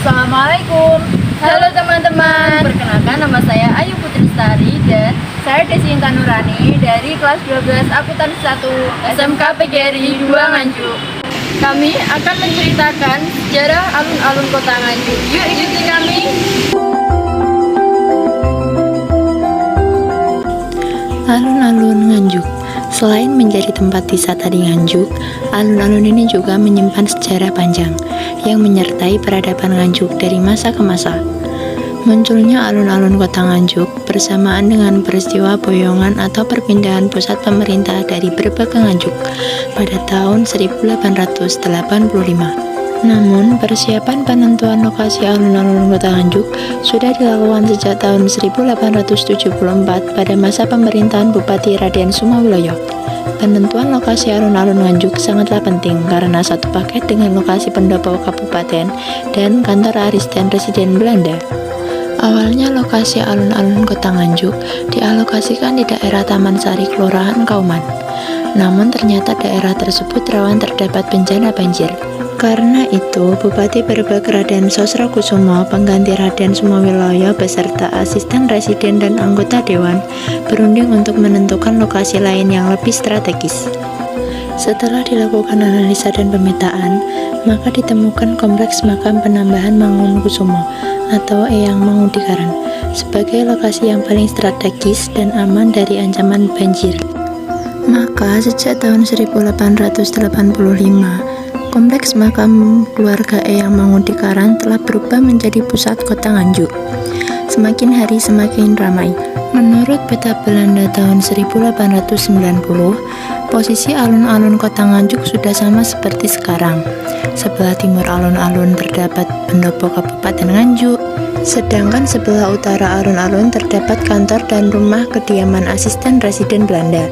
Assalamualaikum. Halo teman-teman. Perkenalkan, nama saya Ayu Putri Lestari dan saya Desi Intan Nurani dari kelas 12 Akuntansi 1 SMK PGRI 2 Nganjuk. Kami akan menceritakan sejarah alun-alun Kota Nganjuk. Yuk ikuti kami. Alun-alun Nganjuk. Selain menjadi tempat wisata di Nganjuk, alun-alun ini juga menyimpan sejarah panjang yang menyertai peradaban Nganjuk dari masa ke masa. Munculnya alun-alun Kota Nganjuk bersamaan dengan peristiwa boyongan atau perpindahan pusat pemerintah dari Brebes ke Nganjuk pada tahun 1885. Namun, persiapan penentuan lokasi alun-alun Kota Nganjuk sudah dilakukan sejak tahun 1874 pada masa pemerintahan Bupati Raden Sumawiloyo. Penentuan lokasi alun-alun Nganjuk sangatlah penting karena satu paket dengan lokasi pendopo kabupaten dan kantor Aristan Residen Belanda. Awalnya lokasi alun-alun Kota Nganjuk dialokasikan di daerah Taman Sari, Kelurahan Kauman. Namun ternyata daerah tersebut rawan terdapat bencana banjir. Karena itu, Bupati Brebes Raden Sosrokusumo, pengganti Raden Sumawiloyo beserta asisten residen dan anggota dewan berunding untuk menentukan lokasi lain yang lebih strategis. Setelah dilakukan analisa dan pemetaan, maka ditemukan kompleks makam penambahan Mangunkusumo atau Eyang Mangudikaran sebagai lokasi yang paling strategis dan aman dari ancaman banjir. Maka sejak tahun 1885, kompleks makam keluarga Eyang Mangudikaran telah berubah menjadi pusat Kota Nganjuk. Semakin hari semakin ramai. Menurut peta Belanda tahun 1890, posisi alun-alun Kota Nganjuk sudah sama seperti sekarang. Sebelah timur alun-alun terdapat pendopo Kabupaten Nganjuk, sedangkan sebelah utara alun-alun terdapat kantor dan rumah kediaman asisten residen Belanda.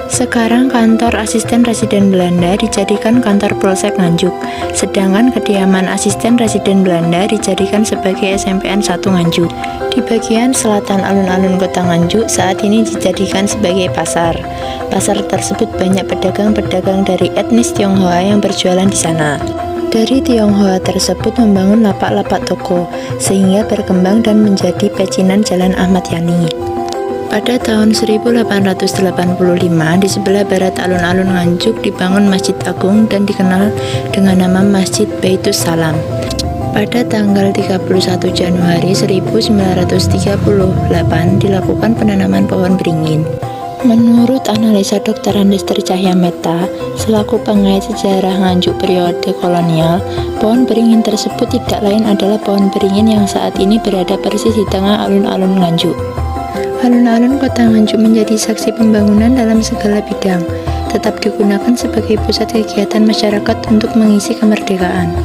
Sekarang kantor asisten residen Belanda dijadikan kantor Polsek Nganjuk, sedangkan kediaman asisten residen Belanda dijadikan sebagai SMPN 1 Nganjuk. Di bagian selatan alun-alun Kota Nganjuk saat ini dijadikan sebagai pasar. Pasar tersebut banyak pedagang-pedagang dari etnis Tionghoa yang berjualan di sana. Dari Tionghoa tersebut membangun lapak-lapak toko, sehingga berkembang dan menjadi pecinan Jalan Ahmad Yani. Pada tahun 1885, di sebelah barat alun-alun Nganjuk dibangun Masjid Agung dan dikenal dengan nama Masjid Baitus Salam. Pada tanggal 31 Januari 1938 dilakukan penanaman pohon beringin. Menurut analisa Dr. Andester Cahyameta, selaku pengait sejarah Nganjuk periode kolonial, pohon beringin tersebut tidak lain adalah pohon beringin yang saat ini berada persis di tengah alun-alun Nganjuk. Alun-alun Kota Nganjuk menjadi saksi pembangunan dalam segala bidang, tetap digunakan sebagai pusat kegiatan masyarakat untuk mengisi kemerdekaan.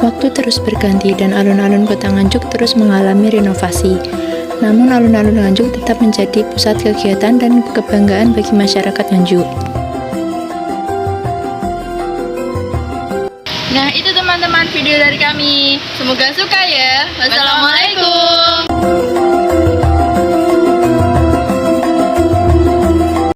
Waktu terus berganti dan alun-alun Kota Nganjuk terus mengalami renovasi. Namun alun-alun Nganjuk tetap menjadi pusat kegiatan dan kebanggaan bagi masyarakat Nganjuk. Nah, itu teman-teman video dari kami. Semoga suka ya. Wassalamualaikum.